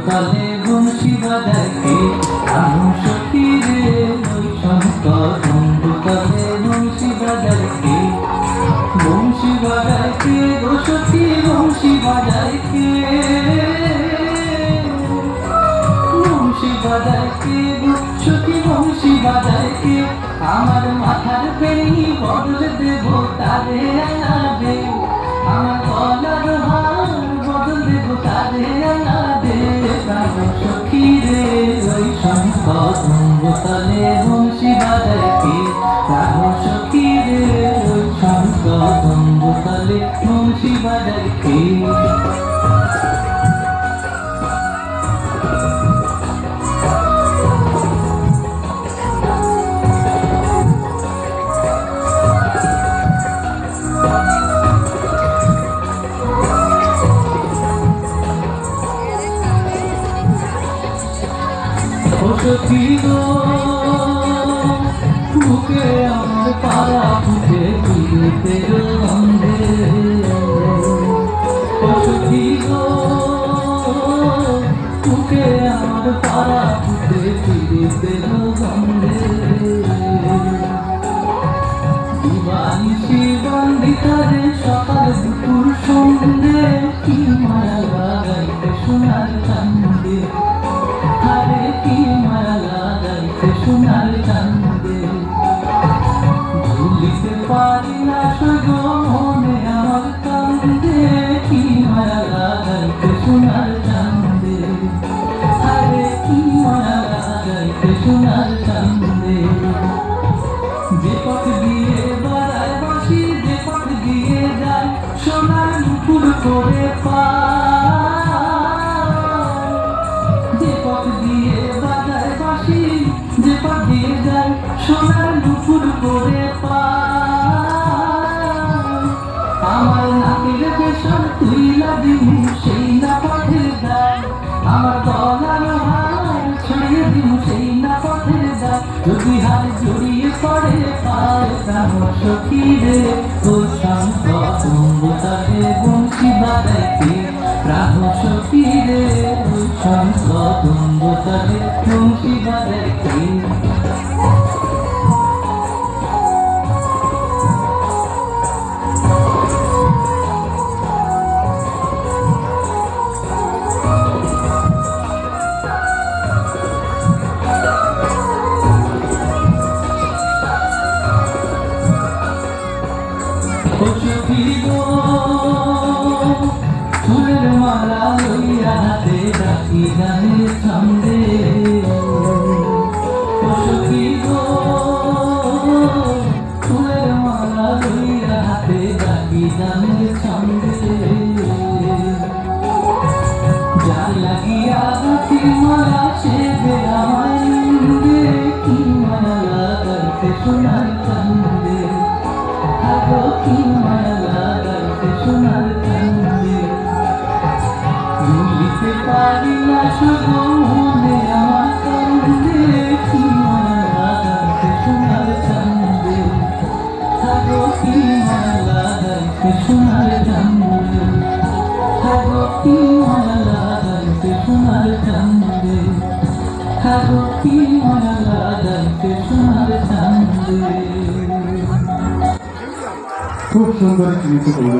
তলে বংশী বাজায় কে? রাধু সখী রে ওই শঙ্কর বন্ধু তলে বংশী বাজায় কে? বংশী বাজায় কে গো সখী বংশী বাজায় কে? বংশী বাজায় কে গো সখী বংশী বাজায় কে? আমার মাথার বেনি বদল দেব তারে আনা দে, আমার গলার হার বদল দেব তারে আনা দে। রাধু সখী রে ওই শঙ্কর বন্ধু তলে বংশী বাজায় কে? রাধু সখী রে ওই শঙ্কর বন্ধু তলে বংশী বাজায় কে? সখী গো বুকে আমার পাড়া ফুটে পিড়িতের গন্ধে, সখী গো বুকে আমার পাড়া ফুটে পিড়িতের গন্ধে। দিবানিশি বন্দিতারে সকাল দুপুর সন্ধে, কি মায়া লাগাইতে সোনার চান্দে, আরে কি মায়া লাগাইতে সোনার চান্দে। ভুলিতে পারি না সগো মনে আমার কান্দে, কি মায়া লাগাইতে সোনার চান্দে, আরে কি মায়া লাগাইতে সোনার চান্দে। যে পথ দিয়ে বাড়ায় বাঁশি, যে পথ দিয়ে যায় সোনার নুপুর করে পায়, যে পথ দিয়ে বাজায় বাঁশি, যে পথ দিয়ে যায় সোনার নুপুর করে পায়। আমার নাকের বেসর তুই লাগিনি সেই না পথের দায়, আমার গলার হার ছড়িয়ে দিন সেই না পথের দায়। যদি হার জড়িয়ে পড়ে পায় রাধু সখী রে ওই শঙ্কর বন্ধু তলে বংশী বাজায় কে? রাধু সখী রে ওই শঙ্কর বন্ধু তলে বংশী বাজায় কে? সখী গো ফুলের মালা লইয়া হাতে ডাকি গানের ছন্দে, সখী গো ফুলের মালা লইয়া হাতে ডাকি গানের ছন্দে। যার লাগিয়া হাতি মালা সে যে আমায় নিন্দে, কি মায়া লাগাইতে সোনার চান্দে, আগো কি মায়া লাগাইতে সোনার চান্দে। ভুলিতে পারি না সগো মনে আমার কান্দে, কি মায়া লাগাইতে সোনার চান্দে, আগো কি মায়া লাগাইতে সোনার চান্দে, আগো কি মায়া লাগাইতে সোনার চান্দে, আগো কি মায়া লাগাইতে সোনার চান্দে। খুব সুন্দর গীত।